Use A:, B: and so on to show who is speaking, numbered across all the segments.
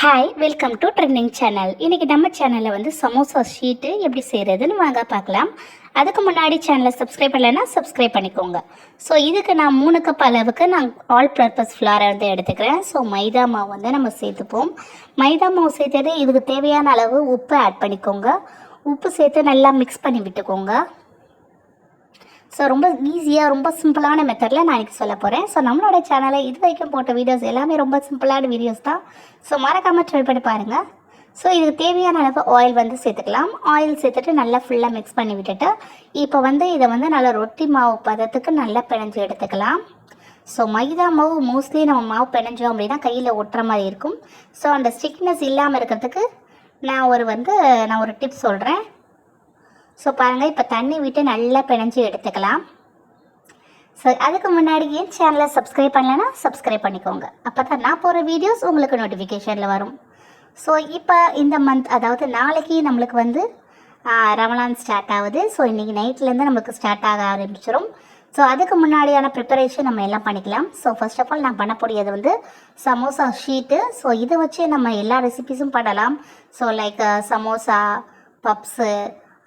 A: Hi welcome to trending channel. இன்றைக்கி நம்ம சேனலில் வந்து சமோசா ஷீட்டு எப்படி செய்கிறதுன்னு வாங்க பார்க்கலாம். அதுக்கு முன்னாடி சேனலை சப்ஸ்கிரைப் பண்ணலைன்னா சப்ஸ்கிரைப் பண்ணிக்கோங்க. ஸோ இதுக்கு நான் 3 கப் அளவுக்கு நான் ஆல் பர்பஸ் ஃப்ளாரை வந்து எடுத்துக்கிறேன். ஸோ மைதா மாவு வந்து நம்ம சேர்த்துப்போம். மைதா மாவு சேர்த்தது இதுக்கு தேவையான அளவு உப்பு ஆட் பண்ணிக்கோங்க. உப்பு சேர்த்து நல்லா மிக்ஸ் பண்ணி விட்டுக்கோங்க. ஸோ ரொம்ப ஈஸியாக ரொம்ப சிம்பிளான மெத்தடில் நான் இன்றைக்கி சொல்ல போகிறேன். ஸோ நம்மளோட சேனலை இது வரைக்கும் போட்ட வீடியோஸ் எல்லாமே ரொம்ப சிம்பிளான வீடியோஸ் தான். ஸோ மறக்காமல் ட்ரை பண்ணி பாருங்கள். ஸோ இதுக்கு தேவையான அளவு ஆயில் வந்து சேர்த்துக்கலாம். ஆயில் சேர்த்துட்டு நல்லா ஃபுல்லாக மிக்ஸ் பண்ணி விட்டுட்டு இப்போ வந்து இதை வந்து நல்லா ரொட்டி மாவு பதத்துக்கு நல்லா பிணைஞ்சு எடுத்துக்கலாம். ஸோ மைதா மாவு மோஸ்ட்லி நம்ம மாவு பிணைஞ்சோம் அப்படின்னா கையில் ஒட்டுற மாதிரி இருக்கும். ஸோ அந்த ஸ்டிக்னஸ் இல்லாமல் இருக்கிறதுக்கு நான் ஒரு டிப்ஸ் சொல்கிறேன். ஸோ பாருங்கள், இப்போ தண்ணி விட்டு நல்லா பிணைஞ்சி எடுத்துக்கலாம். ஸோ அதுக்கு முன்னாடி என் சேனலை சப்ஸ்கிரைப் பண்ணலைன்னா சப்ஸ்கிரைப் பண்ணிக்கோங்க. அப்போ தான் நான் போகிற வீடியோஸ் உங்களுக்கு நோட்டிஃபிகேஷனில் வரும். ஸோ இப்போ இந்த மந்த், அதாவது நாளைக்கு நம்மளுக்கு வந்து ரமலான் ஸ்டார்ட் ஆகுது. ஸோ இன்றைக்கி நைட்லேருந்து நம்மளுக்கு ஸ்டார்ட் ஆக ஆரம்பிச்சிடும். ஸோ அதுக்கு முன்னாடியான ப்ரிப்பரேஷன் நம்ம எல்லாம் பண்ணிக்கலாம். ஸோ ஃபர்ஸ்ட் ஆஃப் ஆல் நான் பண்ணக்கூடியது வந்து சமோசா ஷீட்டு. ஸோ இதை வச்சு நம்ம எல்லா ரெசிபீஸும் பண்ணலாம். ஸோ லைக் சமோசா, பப்ஸு,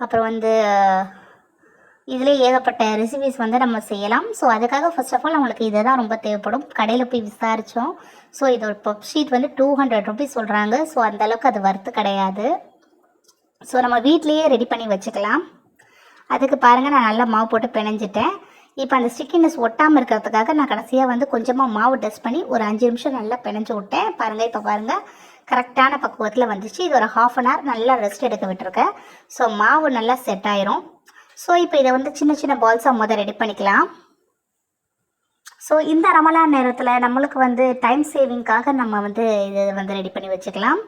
A: அப்புறம் வந்து இதில் ஏகப்பட்ட ரெசிபிஸ் வந்து நம்ம செய்யலாம். ஸோ அதுக்காக ஃபர்ஸ்ட் ஆஃப் ஆல் நம்மளுக்கு இதை தான் ரொம்ப தேவைப்படும். கடையில் போய் விசாரித்தோம். ஸோ இது ஒரு பப் ஷீட் வந்து 200 ருபீஸ் சொல்கிறாங்க. ஸோ அந்தளவுக்கு அது வர்த்து கிடையாது. ஸோ நம்ம வீட்லேயே ரெடி பண்ணி வச்சுக்கலாம். அதுக்கு பாருங்கள், நான் நல்லா மாவு போட்டு பிணைஞ்சிட்டேன். இப்போ அந்த ஸ்டிக்கினஸ் ஒட்டாமல் இருக்கிறதுக்காக நான் கடைசியாக வந்து கொஞ்சமாக மாவு டஸ்ட் பண்ணி ஒரு 5 நிமிஷம் நல்லா பிணைஞ்சு விட்டேன். பாருங்கள், இப்போ பாருங்கள் கரெக்டான பக்குவத்தில் வந்துச்சு. இது ஒரு 1/2 அன் ஹவர் நல்லா ரெஸ்ட் எடுக்க விட்டுருக்கேன். ஸோ மாவு நல்லா செட் ஆயிரும். ஸோ இப்போ இதை வந்து சின்ன சின்ன பால்ஸாக ரெடி பண்ணிக்கலாம். ஸோ இந்த ரமலான் நேரத்தில் நம்மளுக்கு வந்து டைம் சேவிங்காக நம்ம வந்து இதை வந்து ரெடி பண்ணி வச்சுக்கலாம்.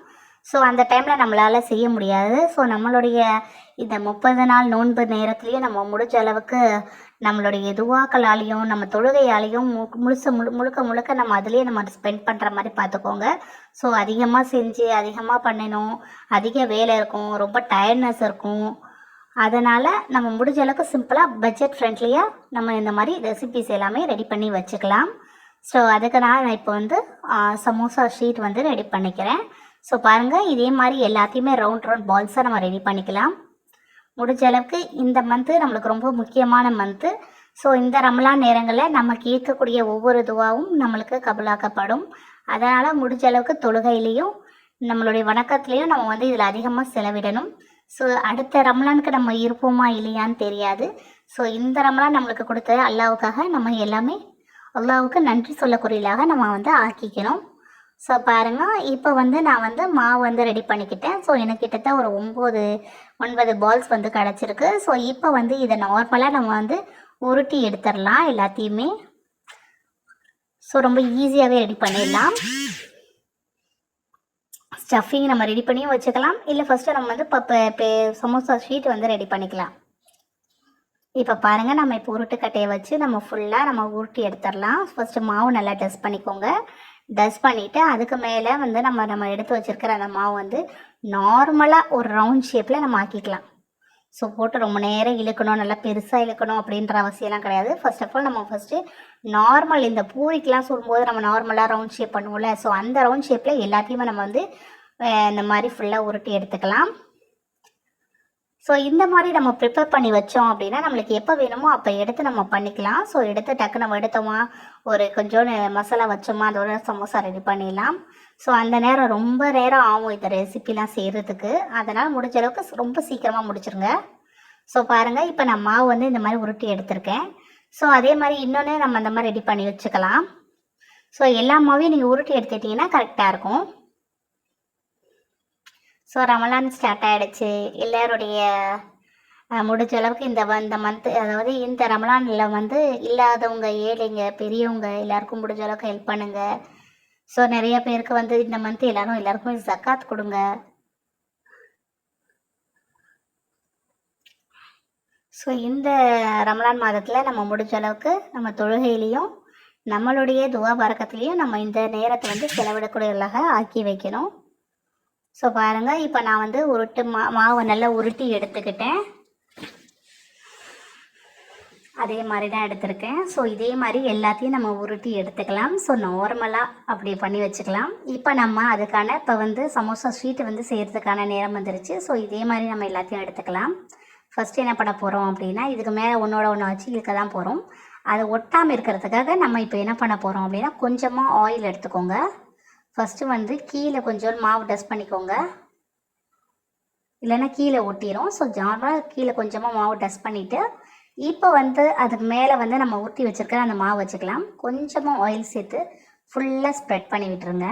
A: ஸோ அந்த டைமில் நம்மளால் செய்ய முடியாது. ஸோ நம்மளுடைய இந்த 30 நாள் நோன்பு நேரத்துலேயும் நம்ம முடிஞ்ச அளவுக்கு நம்மளுடைய துவாக்களாலையும் நம்ம தொழுகையாலையும் முழுக்க நம்ம அதுலேயே நம்ம ஸ்பெண்ட் பண்ணுற மாதிரி பார்த்துக்கோங்க. ஸோ அதிகமாக செஞ்சு அதிகமாக பண்ணணும், அதிக வேலை இருக்கும், ரொம்ப டயர்ட்னஸ் இருக்கும். அதனால் நம்ம முடிஞ்ச அளவுக்கு சிம்பிளாக பட்ஜெட் ஃப்ரெண்ட்லியாக நம்ம இந்த மாதிரி ரெசிபிஸ் எல்லாமே ரெடி பண்ணி வச்சுக்கலாம். ஸோ அதுக்கு நான் இப்போ வந்து சமோசா ஷீட் வந்து ரெடி பண்ணிக்கிறேன். ஸோ பாருங்கள், இதே மாதிரி எல்லாத்தையுமே ரவுண்ட் பால்ஸாக நம்ம ரெடி பண்ணிக்கலாம். முடிஞ்ச அளவுக்கு இந்த மந்த்து நம்மளுக்கு ரொம்ப முக்கியமான மந்த்து. ஸோ இந்த ரமலான் நேரங்களில் நம்ம கேட்கக்கூடிய ஒவ்வொரு துவாவும் நம்மளுக்கு கபூலாக்கப்படும். அதனால் முடிஞ்ச அளவுக்கு தொழுகையிலையும் நம்மளுடைய வணக்கத்துலேயும் நம்ம வந்து இதில் அதிகமாக செலவிடணும். ஸோ அடுத்த ரமலானுக்கு நம்ம இருப்போமா இல்லையான்னு தெரியாது. ஸோ இந்த ரமலான் நம்மளுக்கு கொடுத்த அல்லாவுக்காக நம்ம எல்லாமே அல்லாவுக்கு நன்றி சொல்லக்கூடியதாக நம்ம வந்து ஆக்கிக்கணும். ஸோ பாருங்கள், இப்போ வந்து நான் வந்து மாவு வந்து ரெடி பண்ணிக்கிட்டேன். ஸோ எனக்கு கிட்டத்தட்ட ஒரு 9 பால்ஸ் வந்து கிடச்சிருக்கு. ஸோ இப்போ வந்து இதை நார்மலாக நம்ம வந்து உருட்டி எடுத்துடலாம் எல்லாத்தையுமே. ஸோ ரொம்ப ஈஸியாகவே ரெடி பண்ணிடலாம். ஸ்டஃபிங் நம்ம ரெடி பண்ணியும் வச்சுக்கலாம். இல்லை ஃபஸ்ட்டு நம்ம வந்து சமோசா ஷீட் வந்து ரெடி பண்ணிக்கலாம். இப்போ பாருங்கள், நம்ம இப்போ உருட்டுக்கட்டையை வச்சு நம்ம ஃபுல்லாக நம்ம உருட்டி எடுத்துடலாம். ஃபஸ்ட்டு மாவு நல்லா டஸ்ட் பண்ணிக்கோங்க. டஸ்ட் பண்ணிவிட்டு அதுக்கு மேலே வந்து நம்ம எடுத்து வச்சுருக்கிற அந்த மாவு வந்து நார்மலாக ஒரு ரவுண்ட் ஷேப்பில் நம்ம ஆக்கிக்கலாம். ஸோ போட்டு ரொம்ப நேரம் இழுக்கணும், நல்லா பெருசாக இழுக்கணும் அப்படின்ற அவசியம்லாம் கிடையாது. ஃபர்ஸ்ட் ஆஃப் ஆல் நம்ம ஃபஸ்ட்டு நார்மல் இந்த பூரிக்கெலாம் சுடும்போது நம்ம நார்மலாக ரவுண்ட் ஷேப் பண்ணுவோம்ல, ஸோ அந்த ரவுண்ட் ஷேப்பில் எல்லாத்தையுமே நம்ம வந்து இந்த மாதிரி ஃபுல்லாக உருட்டி எடுத்துக்கலாம். ஸோ இந்த மாதிரி நம்ம ப்ரிப்பேர் பண்ணி வச்சோம் அப்படின்னா நம்மளுக்கு எப்போ வேணுமோ அப்போ எடுத்து நம்ம பண்ணிக்கலாம். ஸோ எடுத்து டக்கு நம்ம எடுத்தோமா, ஒரு கொஞ்சோண்டு மசாலா வச்சோமா, அதோட சமோசா ரெடி பண்ணிடலாம். ஸோ அந்த நேரம் ரொம்ப நேரம் ஆகும் இந்த ரெசிபிலாம் செய்கிறதுக்கு. அதனால் முடிஞ்ச அளவுக்கு ரொம்ப சீக்கிரமாக முடிச்சிருங்க. ஸோ பாருங்கள், இப்போ நான் மாவு வந்து இந்த மாதிரி உருட்டி எடுத்திருக்கேன். ஸோ அதே மாதிரி இன்னொன்று நம்ம அந்த மாதிரி ரெடி பண்ணி வச்சுக்கலாம். ஸோ எல்லா மாவையும் நீங்கள் உருட்டி எடுத்துட்டிங்கன்னா கரெக்டாக இருக்கும். ஸோ ரமலான் ஸ்டார்ட் ஆகிடுச்சு. எல்லாருடைய முடிஞ்ச அளவுக்கு இந்த மந்த்து, அதாவது இந்த ரமலானில் வந்து இல்லாதவங்க, ஏழைங்க, பெரியவங்க எல்லாருக்கும் முடிஞ்ச அளவுக்கு ஹெல்ப் பண்ணுங்கள். ஸோ நிறைய பேருக்கு வந்து இந்த மந்த்து எல்லாருக்குமே ஜக்காத் கொடுங்க. ஸோ இந்த ரமலான் மாதத்தில் நம்ம முடிஞ்ச அளவுக்கு நம்ம தொழுகையிலையும் நம்மளுடைய துவா பரக்கத்துலேயும் நம்ம இந்த நேரத்தை வந்து செலவிடக்கூடியவர்களாக ஆக்கி வைக்கணும். ஸோ பாருங்கள், இப்போ நான் வந்து மாவை நல்லா உருட்டி எடுத்துக்கிட்டேன். அதே மாதிரி தான் எடுத்திருக்கேன். ஸோ இதே மாதிரி எல்லாத்தையும் நம்ம உருட்டி எடுத்துக்கலாம். ஸோ நார்மலாக அப்படி பண்ணி வச்சுக்கலாம். இப்போ நம்ம அதுக்கான இப்போ வந்து சமோசா ஷீட்டு வந்து செய்கிறதுக்கான நேரம் வந்துருச்சு. ஸோ இதே மாதிரி நம்ம எல்லாத்தையும் எடுத்துக்கலாம். ஃபஸ்ட்டு என்ன பண்ண போகிறோம் அப்படின்னா, இதுக்கு மேலே ஒன்றோட ஒன்று வச்சு இழுக்க தான் போகிறோம். அதை ஒட்டாமல் இருக்கிறதுக்காக நம்ம இப்போ என்ன பண்ண போகிறோம் அப்படின்னா, கொஞ்சமாக ஆயில் எடுத்துக்கோங்க. ஃபஸ்ட்டு வந்து கீழே கொஞ்சம் மாவு டஸ்ட் பண்ணிக்கோங்க, இல்லைன்னா கீழே ஒட்டிடும். ஸோ ஜானராக கீழே கொஞ்சமாக மாவு டஸ்ட் பண்ணிவிட்டு இப்போ வந்து அதுக்கு மேலே வந்து நம்ம ஊற்றி வச்சுருக்கிற அந்த மாவு வச்சுக்கலாம். கொஞ்சமாக ஆயில் சேர்த்து ஃபுல்லாக ஸ்ப்ரெட் பண்ணி விட்டுருங்க.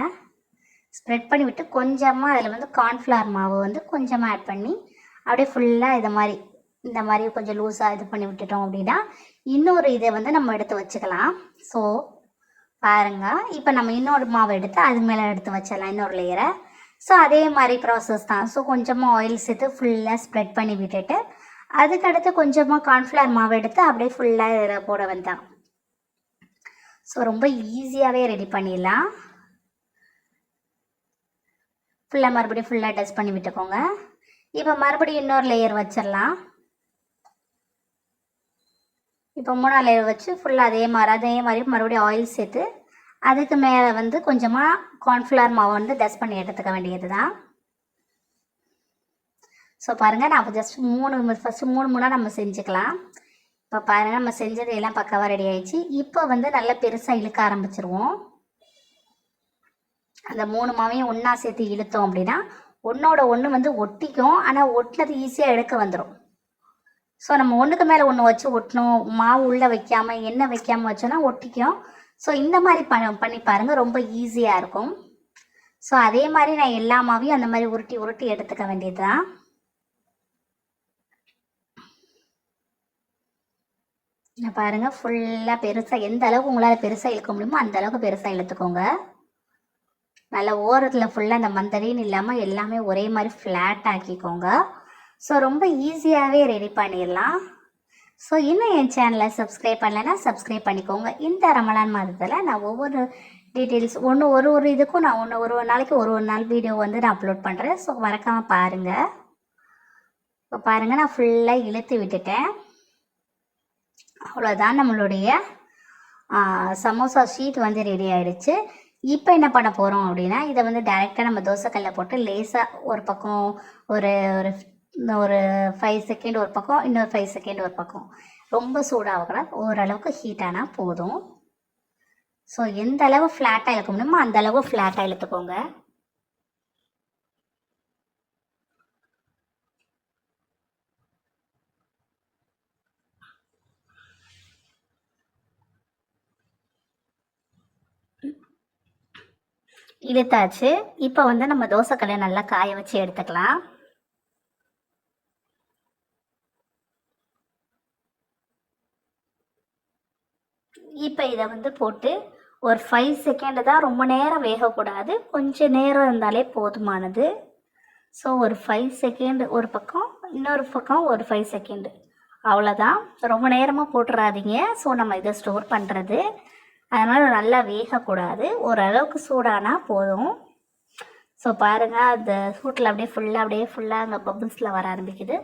A: ஸ்ப்ரெட் பண்ணி விட்டு கொஞ்சமாக அதில் வந்து கார்ன்ஃப்ளவர் மாவு வந்து கொஞ்சமாக ஆட் பண்ணி அப்படியே ஃபுல்லாக இந்த மாதிரி கொஞ்சம் லூஸாக இது பண்ணி விட்டுட்டோம் அப்படின்னா இன்னொரு இதை வந்து நம்ம எடுத்து வச்சுக்கலாம். ஸோ பாருங்கள், இப்போ நம்ம இன்னொரு மாவை எடுத்து அது மேலே எடுத்து வச்சிடலாம், இன்னொரு லேயரை. ஸோ அதே மாதிரி ப்ராசஸ் தான். ஸோ கொஞ்சமாக ஆயில் சேர்த்து ஃபுல்லாக ஸ்ப்ரெட் பண்ணி விட்டுட்டு அதுக்கடுத்து கொஞ்சமாக கார்ன்ஃப்ளவர் மாவு எடுத்து அப்படியே ஃபுல்லாக இதில் போட வந்தான். ஸோ ரொம்ப ஈஸியாகவே ரெடி பண்ணிடலாம். ஃபுல்லாக மறுபடியும் ஃபுல்லாக டஸ்ட் பண்ணி விட்டுக்கோங்க. இப்போ மறுபடியும் இன்னொரு லேயர் வச்சிடலாம். இப்போ 3ஆவது லேயர் வச்சு ஃபுல்லாக அதே மாதிரி மறுபடியும் ஆயில் சேர்த்து அதுக்கு மேலே வந்து கொஞ்சமாக கார்ன்ஃப்ளவர் மாவு வந்து டஸ்ட் பண்ணி எடுத்துக்க வேண்டியது தான். ஸோ பாருங்கள், நான் இப்போ ஜஸ்ட் ஃபஸ்ட்டு 3 நம்ம செஞ்சுக்கலாம். இப்போ பாருங்கள், நம்ம செஞ்சது எல்லாம் பக்காவாக ரெடி ஆகிடுச்சு. இப்போ வந்து நல்லா பெருசாக இழுக்க ஆரம்பிச்சிருவோம். அந்த 3 மாவையும் ஒன்றா சேர்த்து இழுத்தோம் அப்படின்னா ஒன்றோட ஒன்று வந்து ஒட்டிக்கும். ஆனால் ஒட்டினது ஈஸியாக எடுக்க வந்துடும். ஸோ நம்ம ஒன்றுக்கு மேலே ஒன்று வச்சு ஒட்டணும், மாவு உள்ளே வைக்காமல் எண்ணெய் வைக்காமல் வச்சோன்னா ஒட்டிக்கும். ஸோ இந்த மாதிரி பண்ணி பாருங்கள், ரொம்ப ஈஸியாக இருக்கும். ஸோ அதே மாதிரி நான் எல்லா மாவையும் அந்த மாதிரி உருட்டி எடுத்துக்க வேண்டியது தான். பாருங்கள், ஃபுல்லாக பெருசாக எந்த அளவுக்கு உங்களால் பெருசாக இழுக்க முடியுமோ அந்த அளவுக்கு பெருசாக இழுத்துக்கோங்க. நல்லா ஓரத்தில் ஃபுல்லாக அந்த மந்தடின்னு இல்லாமல் எல்லாமே ஒரே மாதிரி ஃப்ளாட் ஆக்கிக்கோங்க. ஸோ ரொம்ப ஈஸியாகவே ரெடி பண்ணிடலாம். ஸோ இன்னும் என் சேனலை சப்ஸ்கிரைப் பண்ணலைன்னா சப்ஸ்கிரைப் பண்ணிக்கோங்க. இந்த ரமலான் மாதத்தில் நான் ஒவ்வொரு டீட்டெயில்ஸ் ஒரு இதுக்கும் நான் ஒரு நாளைக்கு ஒரு நாள் வீடியோ வந்து நான் அப்லோட் பண்ணுறேன். ஸோ மறக்காமல் பாருங்கள். இப்போ பாருங்கள், நான் ஃபுல்லாக இழுத்து விட்டுட்டேன். அவ்வளோதான், நம்மளுடைய சமோசா ஷீட் வந்து ரெடி ஆகிடுச்சு. இப்போ என்ன பண்ண போகிறோம் அப்படின்னா, இதை வந்து டைரெக்டாக நம்ம தோசைக்கல்ல போட்டு லேசாக ஒரு பக்கம் ஒரு ஒரு 5 செகண்ட் ஒரு பக்கம், இன்னொரு 5 செகண்ட் ஒரு பக்கம், ரொம்ப சூடாகக்கூடாது, ஓரளவுக்கு ஹீட் ஆனால் போதும். ஸோ எந்த அளவு ஃப்ளாட்டாக இழுக்க முடியுமோ அந்த அளவு ஃப்ளாட்டாக இழுத்துக்கோங்க. இழுத்தாச்சு. இப்போ வந்து நம்ம தோசைக்கல்லை நல்லா காய வச்சு எடுத்துக்கலாம். இப்போ இதை வந்து போட்டு ஒரு 5 செகண்ட் தான், ரொம்ப நேரம் வேகக்கூடாது, கொஞ்சம் நேரம் இருந்தாலே போதுமானது. ஸோ ஒரு 5 செகண்ட் ஒரு பக்கம், இன்னொரு பக்கம் ஒரு 5 செகண்டு, அவ்வளோதான். ரொம்ப நேரமாக போட்டுறாதீங்க. ஸோ நம்ம இதை ஸ்டோர் பண்ணுறது, அதனால் நல்லா வேகக்கூடாது, ஓரளவுக்கு சூடானால் போதும். ஸோ பாருங்கள், அந்த சூட்டில் அப்படியே ஃபுல்லாக அங்கே பபுள்ஸில் வர ஆரம்பிக்குது.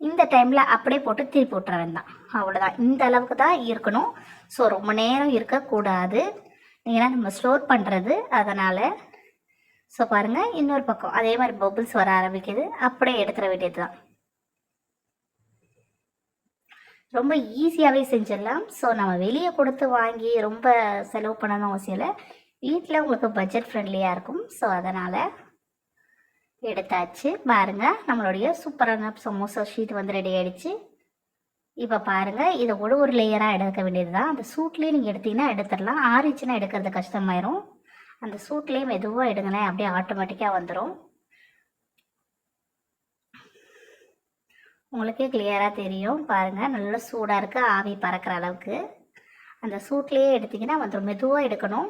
A: இந்த டைமில் அப்படியே போட்டு திருப்பி விட்டுற வேண்டாம், அவ்வளோதான். இந்த அளவுக்கு தான் இருக்கணும். ஸோ ரொம்ப நேரம் இருக்கக்கூடாது, ஏன்னா நம்ம ஸ்டோர் பண்ணுறது, அதனால். ஸோ பாருங்கள், இன்னொரு பக்கம் அதே மாதிரி பபுள்ஸ் வர ஆரம்பிக்குது, அப்படியே எடுத்துட வேண்டியது தான். ரொம்ப ஈஸியாகவே செஞ்சிடலாம். ஸோ நம்ம வெளியே கொடுத்து வாங்கி ரொம்ப செலவு பண்ணணும் அவசியம் இல்லை, வீட்டில் உங்களுக்கு பட்ஜெட் ஃப்ரெண்ட்லியாக இருக்கும். ஸோ அதனால் எடுத்தாச்சு. பாருங்கள், நம்மளுடைய சூப்பரான சமோசா ஷீட் வந்து ரெடி ஆகிடுச்சு. இப்போ பாருங்கள், இதை ஒரு லேயராக எடுக்க வேண்டியது தான். அந்த சூட்லேயே நீங்கள் எடுத்தீங்கன்னா எடுத்துடலாம், ஆறிச்சுன்னா எடுக்கிறது கஷ்டமாயிரும். அந்த சூட்லேயே மெதுவாக எடுங்களேன், அப்படியே ஆட்டோமேட்டிக்காக வந்துடும். உங்களுக்கே கிளியராக தெரியும். பாருங்கள், நல்லா சூடாக இருக்குது, ஆவி பறக்கிற அளவுக்கு. அந்த சூட்லேயே எடுத்திங்கன்னா வந்துடும். மெதுவாக எடுக்கணும்.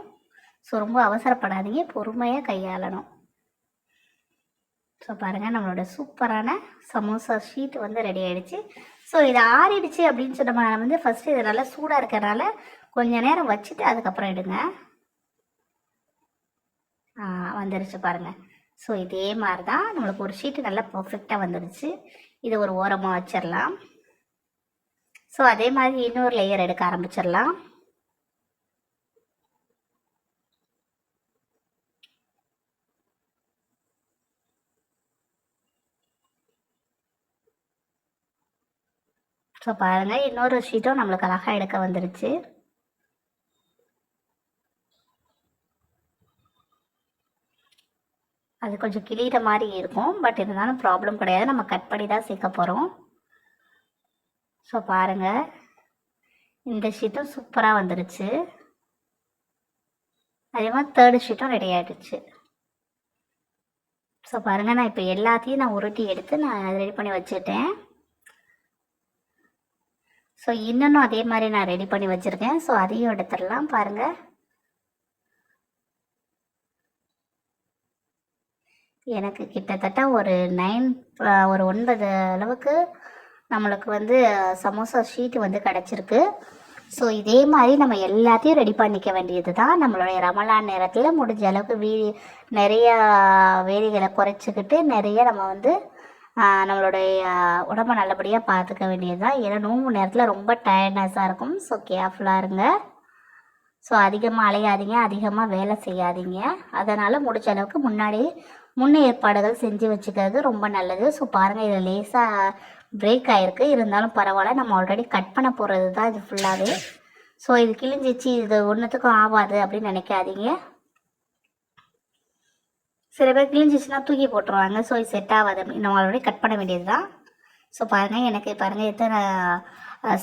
A: ஸோ ரொம்ப அவசரப்படாதீங்க, பொறுமையாக கையாளணும். ஸோ பாருங்கள், நம்மளோட சூப்பரான சமோசா ஷீட் வந்து ரெடி ஆகிடுச்சு. ஸோ இது ஆறிடுச்சு அப்படின்னு சொன்னோம்னா வந்து ஃபஸ்ட்டு இது நல்லா சூடாக இருக்கிறனால கொஞ்சம் நேரம் வச்சுட்டு அதுக்கப்புறம் எடுங்க. வந்துருச்சு பாருங்கள். ஸோ இதே மாதிரி தான் நம்மளுக்கு ஒரு ஷீட்டு நல்லா பர்ஃபெக்டாக வந்துடுச்சு. இது ஒரு ஓரமாக வச்சிடலாம். ஸோ அதே மாதிரி இன்னொரு லேயர் எடுக்க ஆரம்பிச்சிடலாம். ஸோ பாருங்கள், இன்னொரு ஷீட்டும் நம்மளுக்கு அழகாக எடுக்க வந்துருச்சு. அது கொஞ்சம் கிளியிற மாதிரி இருக்கும், பட் இருந்தாலும் ப்ராப்ளம் கிடையாது, நம்ம கட் பண்ணி தான் சேர்க்க போகிறோம். ஸோ பாருங்கள், இந்த ஷீட்டும் சூப்பராக வந்துருச்சு. அதே மாதிரி தேர்டு ஷீட்டும் ரெடி ஆகிடுச்சு. ஸோ பாருங்கள், நான் இப்போ எல்லாத்தையும் நான் உருட்டி எடுத்து நான் ரெடி பண்ணி வச்சுட்டேன். ஸோ இன்னொன்னும் அதே மாதிரி நான் ரெடி பண்ணி வச்சுருக்கேன். ஸோ அதையும் எடுத்துடலாம். பாருங்கள், எனக்கு கிட்டத்தட்ட ஒரு 9 அளவுக்கு நம்மளுக்கு வந்து சமோசா ஷீட்டு வந்து கிடச்சிருக்கு. ஸோ இதே மாதிரி நம்ம எல்லாத்தையும் ரெடி பண்ணிக்க வேண்டியது தான். நம்மளுடைய ரமலான் நேரத்தில் முடிஞ்ச அளவுக்கு நிறைய வேலைகளை குறைச்சிக்கிட்டு நிறைய நம்ம வந்து நம்மளுடைய உடம்பை நல்லபடியாக பார்த்துக்க வேண்டியது தான். ஏன்னா நோம்பு நேரத்தில் ரொம்ப டயர்ட்னஸாக இருக்கும். ஸோ கேர்ஃபுல்லாக இருங்க. ஸோ அதிகமாக அலையாதீங்க, அதிகமாக வேலை செய்யாதீங்க. அதனால் முடிஞ்ச அளவுக்கு முன்னேற்பாடுகள் செஞ்சு வச்சுக்கிறது ரொம்ப நல்லது. ஸோ பாருங்கள், இதில் லேசாக பிரேக் ஆகிருக்கு, இருந்தாலும் பரவாயில்ல, நம்ம ஆல்ரெடி கட் பண்ண போகிறது தான் இது ஃபுல்லாகவே. ஸோ இது கிழிஞ்சிச்சு, இது ஒன்றுத்துக்கும் ஆகாது அப்படின்னு நினைக்காதீங்க. சில பேர் கிழிஞ்சிச்சுன்னா தூக்கி போட்டுருவாங்க. ஸோ இது செட் ஆகாது, நம்ம ஆல்ரெடி கட் பண்ண வேண்டியது தான். ஸோ பாருங்கள், எனக்கு பாருங்கள் எத்தனை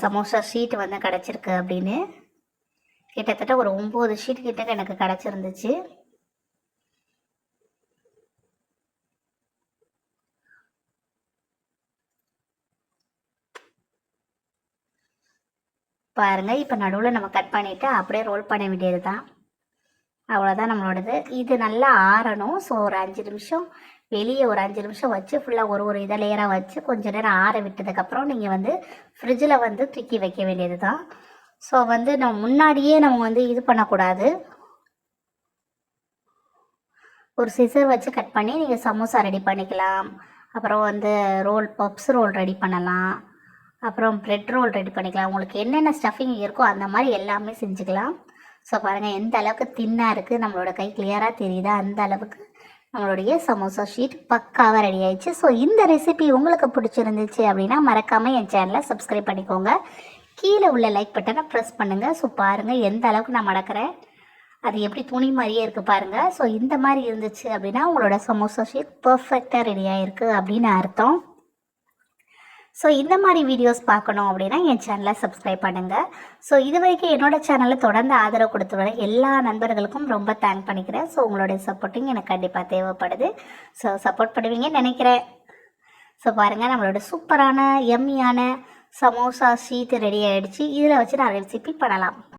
A: சமோசா ஷீட் வந்து கிடச்சிருக்கு அப்படின்னு. கிட்டத்தட்ட ஒரு 9 ஷீட் கிட்ட எனக்கு கிடச்சிருந்துச்சு. பாருங்கள், இப்போ நடுவில் நம்ம கட் பண்ணிவிட்டு அப்படியே ரோல் பண்ண வேண்டியது தான். அவ்வளோதான் நம்மளோடது. இது நல்லா ஆறணும். ஸோ ஒரு 5 நிமிஷம் வெளியே ஒரு 5 நிமிஷம் வச்சு ஃபுல்லாக ஒரு இதை லேயராக வச்சு கொஞ்சம் நேரம் ஆற விட்டதுக்கப்புறம் நீங்கள் வந்து ஃப்ரிட்ஜில் வந்து தூக்கி வைக்க வேண்டியது தான். ஸோ வந்து நம்ம முன்னாடியே நம்ம வந்து இது பண்ணக்கூடாது. ஒரு சிசர் வச்சு கட் பண்ணி நீங்கள் சமோசா ரெடி பண்ணிக்கலாம். அப்புறம் வந்து பப்ஸ் ரோல் ரெடி பண்ணலாம். அப்புறம் ப்ரெட் ரோல் ரெடி பண்ணிக்கலாம். உங்களுக்கு என்னென்ன ஸ்டஃபிங் இருக்கோ அந்த மாதிரி எல்லாமே செஞ்சுக்கலாம். ஸோ பாருங்கள், எந்த அளவுக்கு தின்னாக இருக்குது, நம்மளோட கை கிளியராக தெரியுதா, அந்த அளவுக்கு நம்மளுடைய சமோசா ஷீட் பக்காவாக ரெடி ஆயிடுச்சு. ஸோ இந்த ரெசிபி உங்களுக்கு பிடிச்சிருந்துச்சு அப்படின்னா மறக்காமல் என் சேனலை சப்ஸ்கிரைப் பண்ணிக்கோங்க. கீழே உள்ள லைக் பட்டனை ப்ரெஸ் பண்ணுங்கள். ஸோ பாருங்கள் எந்த அளவுக்கு நான் மடக்கிறேன், அது எப்படி துணி மாதிரியே இருக்குது பாருங்கள். ஸோ இந்த மாதிரி இருந்துச்சு அப்படின்னா உங்களோட சமோசா ஷீட் பர்ஃபெக்டாக ரெடி ஆகிருக்கு அப்படின்னு அர்த்தம். ஸோ இந்த மாதிரி வீடியோஸ் பார்க்கணும் அப்படின்னா என் சேனலை சப்ஸ்கிரைப் பண்ணுங்கள். ஸோ இது வரைக்கும் என்னோடய சேனலில் தொடர்ந்து ஆதரவு கொடுத்து வர எல்லா நண்பர்களுக்கும் ரொம்ப தேங்க் பண்ணிக்கிறேன். ஸோ உங்களுடைய சப்போர்ட்டிங் எனக்கு கண்டிப்பாக தேவைப்படுது. ஸோ சப்போர்ட் பண்ணுவீங்கன்னு நினைக்கிறேன். ஸோ பாருங்கள், நம்மளோட சூப்பரான எம்மியான சமோசா ஷீட் ரெடி ஆகிடுச்சு. இதில் வச்சு நான் ரெசிபி பண்ணலாம்.